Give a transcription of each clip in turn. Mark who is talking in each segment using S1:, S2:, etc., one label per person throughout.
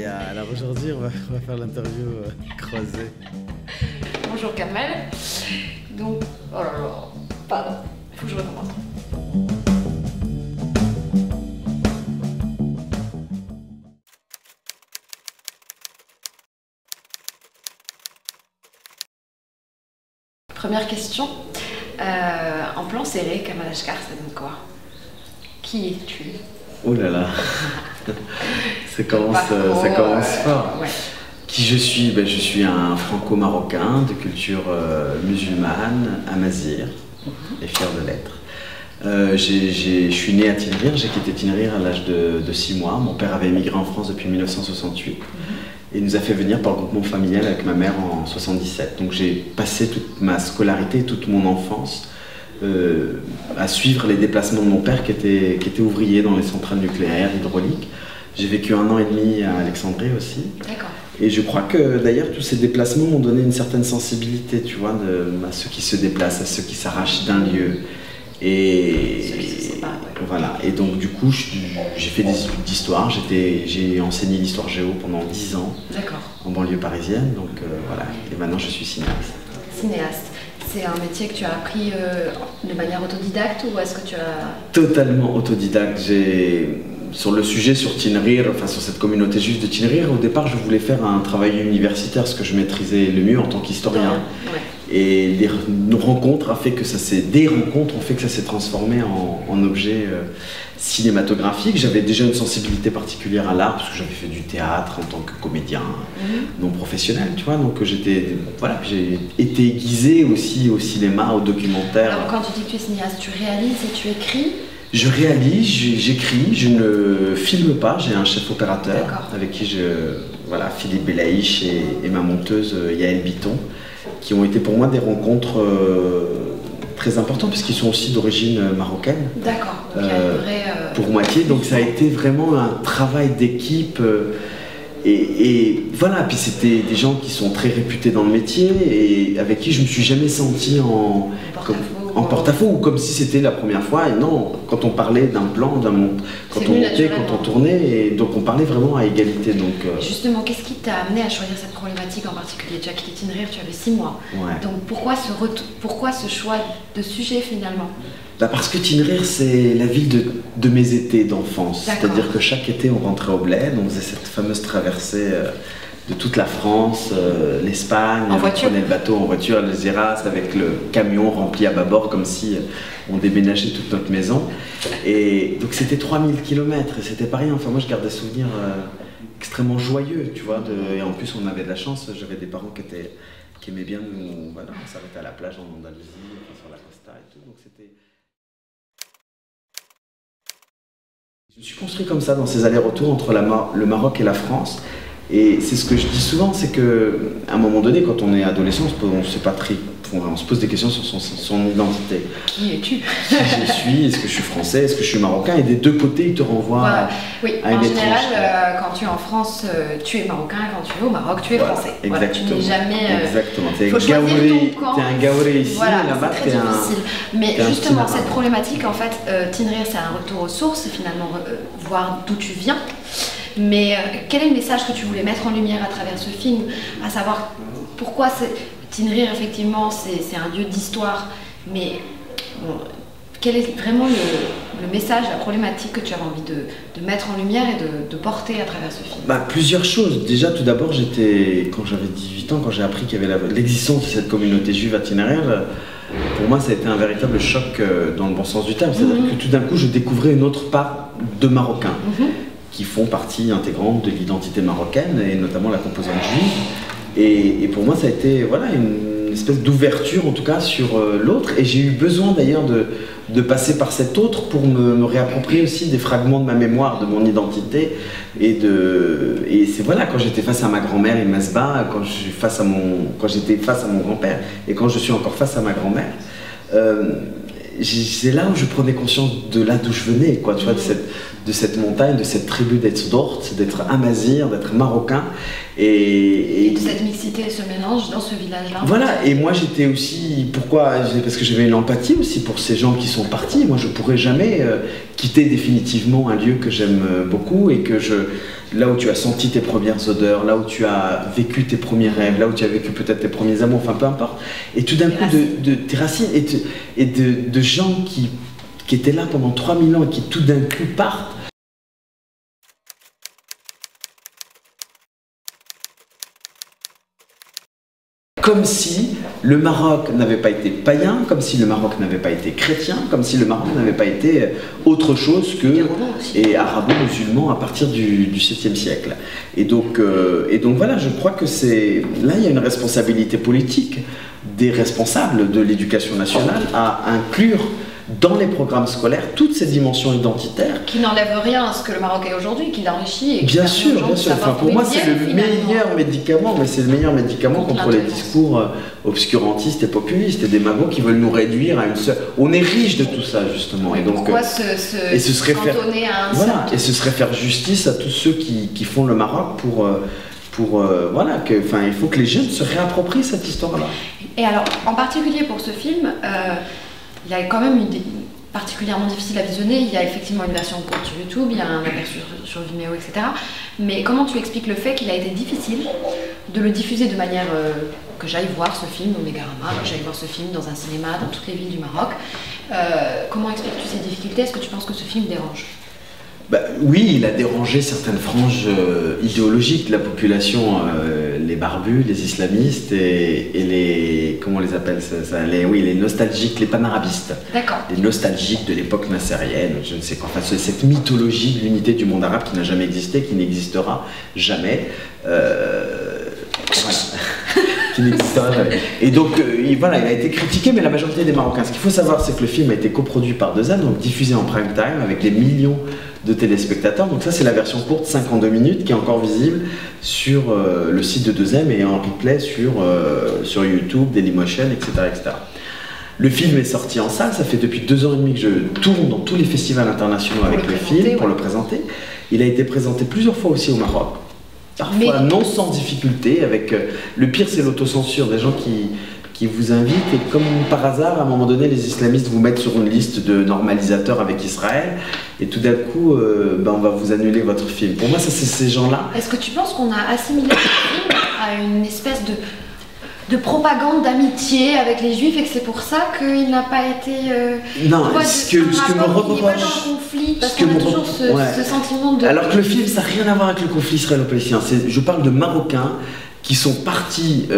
S1: Et alors aujourd'hui, on va faire l'interview croisée.
S2: Bonjour Kamel. Donc, oh là là, pardon, il faut que je recommence. Première question. En plan serré, Kamel Ashkar, ça donne quoi? Qui es-tu?
S1: Oh là là, ça commence fort.
S2: Ouais.
S1: Qui je suis? Ben, je suis un franco-marocain de culture musulmane, amazigh, et fier de l'être. Je suis né à Tinrir, j'ai quitté Tinrir à l'âge de 6 mois. Mon père avait émigré en France depuis 1968 et nous a fait venir par le groupement familial avec ma mère en 77. Donc j'ai passé toute ma scolarité, toute mon enfance à suivre les déplacements de mon père qui était ouvrier dans les centrales nucléaires, hydrauliques. J'ai vécu 1 an et demi à Alexandrie aussi.
S2: D'accord.
S1: Et je crois que d'ailleurs tous ces déplacements m'ont donné une certaine sensibilité, tu vois, à ceux qui se déplacent, à ceux qui s'arrachent d'un lieu. Et voilà. Et donc du coup, j'ai fait des études d'histoire. J'ai enseigné l'histoire géo pendant 10 ans.
S2: D'accord.
S1: En banlieue parisienne. Donc voilà. Et maintenant, je suis cinéaste.
S2: Cinéaste. C'est un métier que tu as appris de manière autodidacte ou est-ce que tu as...
S1: Totalement autodidacte. Sur le sujet, sur Tinrir, enfin sur cette communauté juive de Tinrir, au départ je voulais faire un travail universitaire, ce que je maîtrisais le mieux en tant qu'historien.
S2: Ouais.
S1: Et des rencontres ont fait que ça s'est transformé en objet cinématographique. J'avais déjà une sensibilité particulière à l'art parce que j'avais fait du théâtre en tant que comédien non professionnel, tu vois. Donc voilà, j'ai été aiguisé aussi au cinéma, au documentaire.
S2: Alors quand tu dis que tu es cinéaste, tu réalises et tu écris?
S1: Je réalise, j'écris, je ne filme pas. J'ai un chef opérateur avec qui Philippe Belaïch et ma monteuse Yael Biton, qui ont été pour moi des rencontres très importantes puisqu'ils sont aussi d'origine marocaine.
S2: D'accord.
S1: Pour moitié, donc ça a été vraiment un travail d'équipe. Et voilà, puis c'était des gens qui sont très réputés dans le métier et avec qui je me suis jamais senti en porte-à-faux ou comme si c'était la première fois. Et non, quand on parlait d'un plan, quand on montait, quand on tournait, et donc on parlait vraiment à égalité. Donc,
S2: justement, qu'est-ce qui t'a amené à choisir cette problématique en particulier? Tu as quitté Tinrir, tu avais 6 mois.
S1: Ouais.
S2: Donc pourquoi ce choix de sujet finalement?
S1: Parce que Tinrir, c'est la ville de mes étés d'enfance. C'est-à-dire que chaque été, on rentrait au bled, on faisait cette fameuse traversée de toute la France, l'Espagne, on prenait le bateau en voiture, les Eras, avec le camion rempli à bâbord, comme si on déménageait toute notre maison. Et donc c'était 3000 km, et c'était pas rien. Enfin, moi, je garde des souvenirs extrêmement joyeux, tu vois. Et en plus, on avait de la chance, j'avais des parents qui aimaient bien nous... Voilà, on s'arrêtait à la plage en Andalousie, sur la Costa et tout, donc c'était... Je me suis construit comme ça dans ces allers-retours entre le Maroc et la France. Et c'est ce que je dis souvent, c'est qu'à un moment donné, quand on est adolescent, on se pose des questions sur son identité.
S2: Qui es-tu?
S1: Qui je suis? Est-ce que je suis français? Est-ce que je suis marocain? Et des deux côtés, il te renvoie à
S2: une
S1: étrange.
S2: En général, quand tu es en France, tu es marocain. Quand tu es au Maroc, tu es français.
S1: Exactement.
S2: Tu n'es jamais...
S1: Exactement. T'es
S2: un
S1: gaouré ici,
S2: voilà,
S1: là-bas,
S2: c'est très difficile. Mais justement, cette problématique, en fait, Tinrir, c'est un retour aux sources, finalement, voir d'où tu viens. Mais quel est le message que tu voulais mettre en lumière à travers ce film? À savoir, pourquoi Tinrir, effectivement, c'est un lieu d'histoire, mais bon, quel est vraiment le message, la problématique que tu avais envie de mettre en lumière et de porter à travers ce film?
S1: Plusieurs choses. Déjà, tout d'abord, quand j'avais 18 ans, quand j'ai appris qu'il y avait l'existence de cette communauté juive à Tinrir, pour moi, ça a été un véritable choc dans le bon sens du terme. C'est-à-dire que tout d'un coup, je découvrais une autre part de Marocains. Qui font partie intégrante de l'identité marocaine, et notamment la composante juive. Et pour moi, ça a été une espèce d'ouverture, en tout cas, sur l'autre. Et j'ai eu besoin, d'ailleurs, de passer par cet autre pour me réapproprier aussi des fragments de ma mémoire, de mon identité. Et c'est quand j'étais face à ma grand-mère, Masba, quand j'étais face à mon grand-père, et quand je suis encore face à ma grand-mère, c'est là où je prenais conscience de là d'où je venais, quoi, tu vois, de cette montagne, de cette tribu d'être Dort, d'être amazir, d'être marocain.
S2: Et de cette mixité, ce mélange dans ce village-là.
S1: Voilà, et moi j'étais aussi, pourquoi? Parce que j'avais une empathie aussi pour ces gens qui sont partis. Moi je pourrais jamais quitter définitivement un lieu que j'aime beaucoup et que là où tu as senti tes premières odeurs, là où tu as vécu tes premiers rêves, là où tu as vécu peut-être tes premiers amours, enfin peu importe. Et tout d'un coup, de tes racines et de gens qui étaient là pendant 3000 ans et qui tout d'un coup partent. Comme si le Maroc n'avait pas été païen, comme si le Maroc n'avait pas été chrétien, comme si le Maroc n'avait pas été autre chose que et arabo-musulman à partir du 7e siècle. Et donc voilà, je crois que là il y a une responsabilité politique des responsables de l'éducation nationale à inclure dans les programmes scolaires toutes ces dimensions identitaires.
S2: Qui n'enlèvent rien à ce que le Maroc est aujourd'hui, qui l'enrichit.
S1: Bien sûr, bien sûr. Enfin, pour moi, c'est le meilleur médicament, mais c'est le meilleur médicament contre les discours obscurantistes et populistes et démagogues qui veulent nous réduire à une seule. On est riche de tout ça, justement.
S2: Et donc, pourquoi
S1: ce serait faire justice à tous ceux qui font le Maroc voilà, il faut que les jeunes se réapproprient cette histoire-là.
S2: Et alors, en particulier pour ce film, il y a quand même particulièrement difficile à visionner. Il y a effectivement une version courte sur YouTube, il y a un aperçu sur Vimeo, etc. Mais comment tu expliques le fait qu'il a été difficile de le diffuser de manière que j'aille voir ce film au Mégarama, que j'aille voir ce film dans un cinéma, dans toutes les villes du Maroc. Comment expliques-tu ces difficultés? Est-ce que tu penses que ce film dérange?
S1: Oui, il a dérangé certaines franges idéologiques de la population, les barbus, les islamistes et les... comment on les appelle ça, les nostalgiques, les panarabistes.
S2: D'accord.
S1: Les nostalgiques de l'époque nassérienne, je ne sais quoi. Enfin, cette mythologie de l'unité du monde arabe qui n'a jamais existé, qui n'existera jamais. Voilà. Qui n'existera jamais. Et donc, voilà, il a été critiqué, mais la majorité des Marocains. Ce qu'il faut savoir, c'est que le film a été coproduit par 2M, donc diffusé en prime time avec des millions de téléspectateurs. Donc ça, c'est la version courte, 52 minutes, qui est encore visible sur le site de 2M et en replay sur YouTube, Dailymotion, etc., etc. Le film est sorti en salle, ça fait depuis 2 ans et demi que je tourne dans tous les festivals internationaux avec le film, pour le présenter. Il a été présenté plusieurs fois aussi au Maroc. Parfois non sans difficulté, avec le pire c'est l'autocensure, des gens qui vous invitent et comme par hasard à un moment donné les islamistes vous mettent sur une liste de normalisateurs avec Israël et tout d'un coup on va vous annuler votre film. Pour moi ça c'est ces gens-là.
S2: Est-ce que tu penses qu'on a assimilé le film à une espèce de propagande d'amitié avec les juifs et que c'est pour ça qu'il n'a pas été
S1: non, ce que me reproche,
S2: parce qu'on a toujours ce sentiment de...
S1: Alors que le film ça n'a rien à voir avec le conflit israélo-palestinien, je parle de Marocains qui sont partis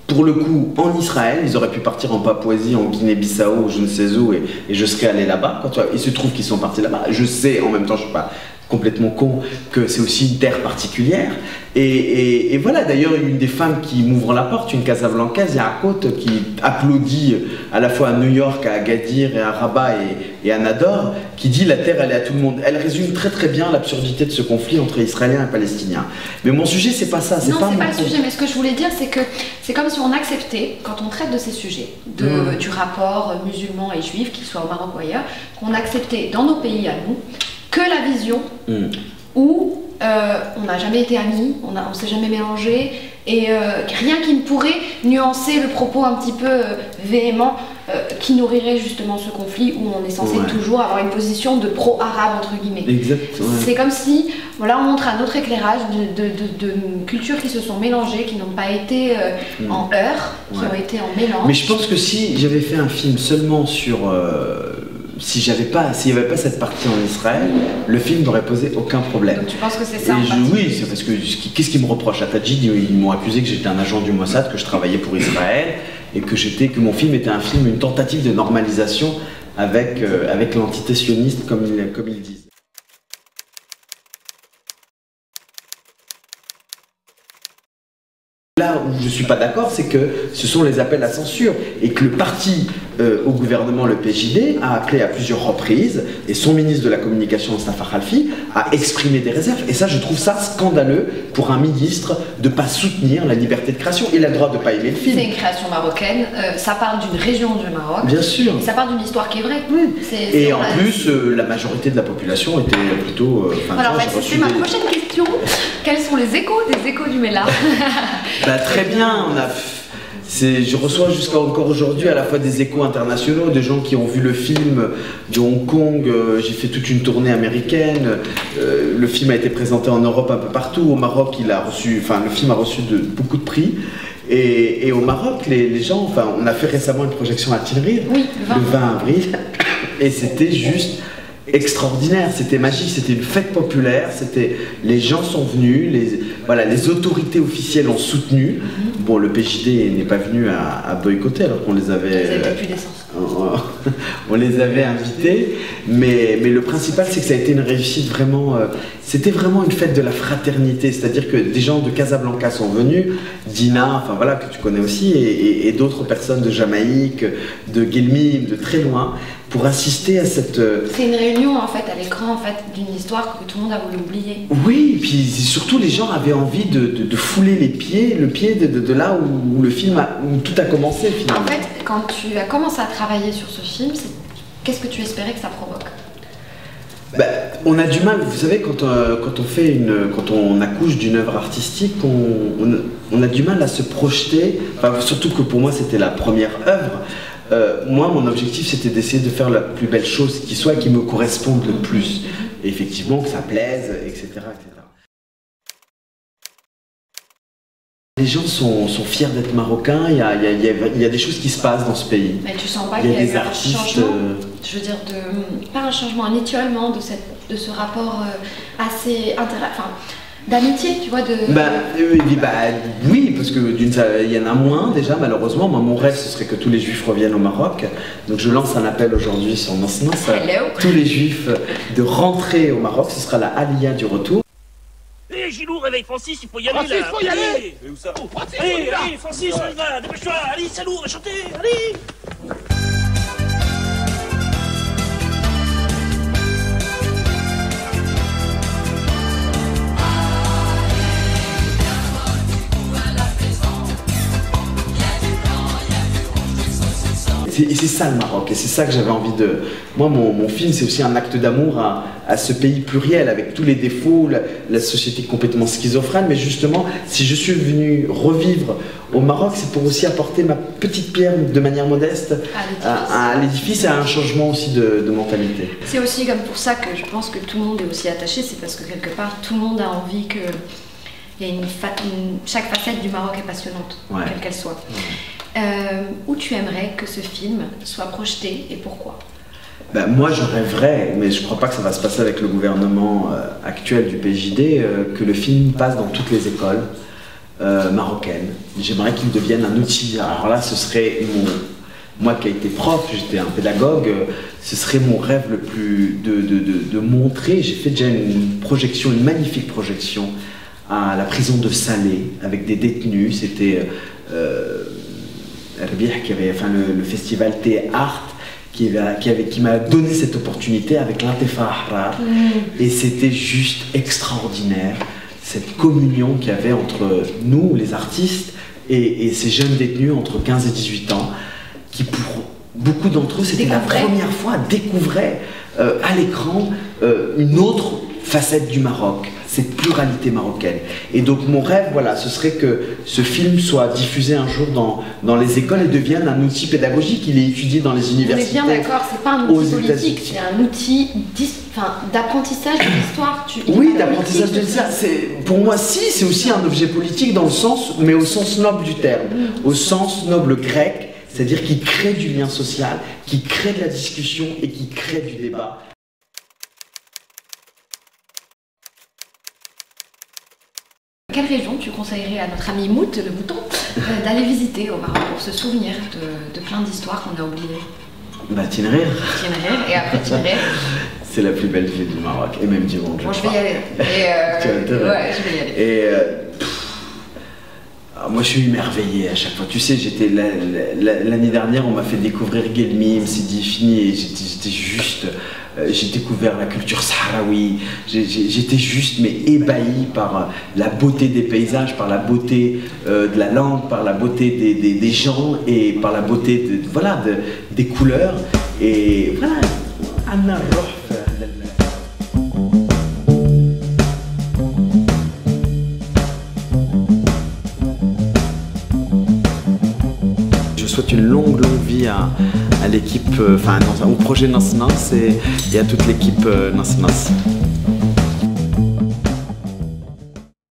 S1: pour le coup en Israël, ils auraient pu partir en Papouasie, en Guinée-Bissau, je ne sais où, et je serais allé là-bas. Il se trouve qu'ils sont partis là-bas. Je sais, en même temps, je ne suis pas complètement con, que c'est aussi une terre particulière. Et voilà, d'ailleurs, une des femmes qui m'ouvre la porte, une Casablancaise, Yacout, qui applaudit à la fois à New York, à Agadir et à Rabat et à Nador, qui dit la terre, elle est à tout le monde. Elle résume très très bien l'absurdité de ce conflit entre Israéliens et Palestiniens. Mais mon sujet, c'est pas ça.
S2: Non, c'est pas le sujet, mais ce que je voulais dire, c'est que c'est comme si on acceptait, quand on traite de ces sujets, du rapport musulman et juif, qu'il soit au Maroc ou ailleurs, qu'on acceptait dans nos pays à nous, que la vision où on n'a jamais été amis, on s'est jamais mélangé, et rien qui ne pourrait nuancer le propos un petit peu véhément qui nourrirait justement ce conflit où on est censé toujours avoir une position de pro-arabe entre guillemets.
S1: Exactement.
S2: C'est comme si voilà, on montre un autre éclairage de cultures qui se sont mélangées, qui n'ont pas été en heurts, qui ont été en mélange.
S1: Mais je pense que si j'avais fait un film seulement sur... s'il n'y avait pas cette partie en Israël, le film n'aurait posé aucun problème.
S2: Donc tu penses que c'est ça?
S1: Oui, c'est parce que qu'est-ce qu'ils me reprochent à Tadjid? Ils m'ont accusé que j'étais un agent du Mossad, que je travaillais pour Israël et que mon film était une tentative de normalisation avec l'entité sioniste comme ils disent. Là où je ne suis pas d'accord, c'est que ce sont les appels à censure et que le parti au gouvernement, le PJD a appelé à plusieurs reprises, et son ministre de la Communication, Mostafa Khalfi, a exprimé des réserves. Et ça, je trouve ça scandaleux pour un ministre de ne pas soutenir la liberté de création. Il a le droit de ne pas aimer le film.
S2: C'est une création marocaine, ça parle d'une région du Maroc.
S1: Bien sûr.
S2: Et ça parle d'une histoire qui est vraie.
S1: Oui. Et en plus, la majorité de la population était plutôt...
S2: Alors, en fait, c'est ma prochaine question. Quels sont les échos des échos du Mellah?
S1: Très bien, je reçois jusqu'à encore aujourd'hui à la fois des échos internationaux, des gens qui ont vu le film de Hong Kong. J'ai fait toute une tournée américaine. Le film a été présenté en Europe un peu partout. Au Maroc, le film a reçu beaucoup de prix. Et au Maroc, les gens, on a fait récemment une projection à Tinrir,
S2: oui,
S1: le 20 avril, et c'était juste extraordinaire, c'était magique, c'était une fête populaire, les gens sont venus, les autorités officielles ont soutenu. Bon, le PJD n'est pas venu à boycotter alors qu'on les avait...
S2: plus d'essence.
S1: On les avait invités, mais le principal c'est que ça a été une réussite vraiment... c'était vraiment une fête de la fraternité, c'est-à-dire que des gens de Casablanca sont venus, Dina, que tu connais aussi, et d'autres personnes de Jamaïque, de Guelmim, de très loin, pour assister à cette...
S2: C'est une réunion en fait à l'écran d'une histoire que tout le monde a voulu oublier.
S1: Oui, et puis surtout les gens avaient envie de fouler le pied de là où le film où tout a commencé finalement.
S2: En fait, quand tu as commencé à travailler sur ce film, qu'est-ce que tu espérais que ça provoque?
S1: On a du mal, vous savez, quand on accouche d'une œuvre artistique, on a du mal à se projeter, surtout que pour moi c'était la première œuvre. Moi, mon objectif, c'était d'essayer de faire la plus belle chose qui soit, qui me corresponde le plus. Et effectivement, que ça plaise, etc. etc. Les gens sont fiers d'être marocains, il y a des choses qui se passent dans ce pays.
S2: Mais tu sens pas qu'il y a eu un changement, je veux dire, pas un changement, un étiolement de ce rapport assez d'amitié, tu vois,
S1: oui, parce que il y en a moins déjà, malheureusement. Moi, mon rêve, ce serait que tous les juifs reviennent au Maroc. Donc je lance un appel aujourd'hui sur Nosnos à tous les juifs de rentrer au Maroc. Ce sera la Aliyah du retour.
S3: Hé, Gilou, réveille Francis, il faut y aller. Francis, il faut y aller. Et où ça? Allez, Francis, on y va, dépêche-toi. Allez, Salou, on va chanter, allez.
S1: Et c'est ça le Maroc, et c'est ça que j'avais envie de... Moi, mon film, c'est aussi un acte d'amour à ce pays pluriel, avec tous les défauts, la société complètement schizophrène, mais justement, si je suis venu revivre au Maroc, c'est pour aussi apporter ma petite pierre de manière modeste à l'édifice et à un changement aussi de mentalité.
S2: C'est aussi comme pour ça que je pense que tout le monde est aussi attaché, c'est parce que quelque part, tout le monde a envie que... chaque facette du Maroc est passionnante, quelle qu'elle soit. Où tu aimerais que ce film soit projeté et pourquoi?
S1: Moi je rêverais, mais je ne crois pas que ça va se passer avec le gouvernement actuel du PJD, que le film passe dans toutes les écoles marocaines. J'aimerais qu'il devienne un outil. Alors là, ce serait moi qui ai été prof, j'étais un pédagogue, ce serait mon rêve le plus de montrer. J'ai fait déjà une magnifique projection à la prison de Salé avec des détenus. C'était qui avait, le festival T-Art qui m'a donné cette opportunité avec l'Intifahra. Et c'était juste extraordinaire, cette communion qu'il y avait entre nous, les artistes, et ces jeunes détenus entre 15 et 18 ans, qui pour beaucoup d'entre eux, c'était la première fois, découvraient à l'écran une autre facette du Maroc, cette pluralité marocaine. Et donc mon rêve, ce serait que ce film soit diffusé un jour dans les écoles et devienne un outil pédagogique. Il est étudié dans les universités.
S2: On est bien d'accord, c'est pas un outil politique, c'est un outil d'apprentissage de l'histoire.
S1: Oui, d'apprentissage de l'histoire. Pour moi, c'est aussi un objet politique dans le sens, mais au sens noble du terme, au sens noble grec, c'est-à-dire qui crée du lien social, qui crée de la discussion et qui crée du débat.
S2: Quelle région tu conseillerais à notre ami Mout, le mouton, d'aller visiter au Maroc pour se souvenir de plein d'histoires qu'on a oubliées?
S1: Tinrir.
S2: Et après Tinrir.
S1: C'est la plus belle ville du Maroc et même du monde.
S2: Moi je vais y aller. Tu as intérêt. Ouais, je vais y aller.
S1: moi je suis émerveillé à chaque fois. Tu sais, j'étais l'année dernière, on m'a fait découvrir Guelmim, Sidi Fini, et j'étais juste. J'ai découvert la culture sahraoui. J'étais juste mais ébahi par la beauté des paysages, par la beauté de la langue, par la beauté des gens et par la beauté voilà, des couleurs. Et voilà. Je souhaite une longue vie à l'équipe, enfin au projet Nas Nas et à toute l'équipe Nas Nas.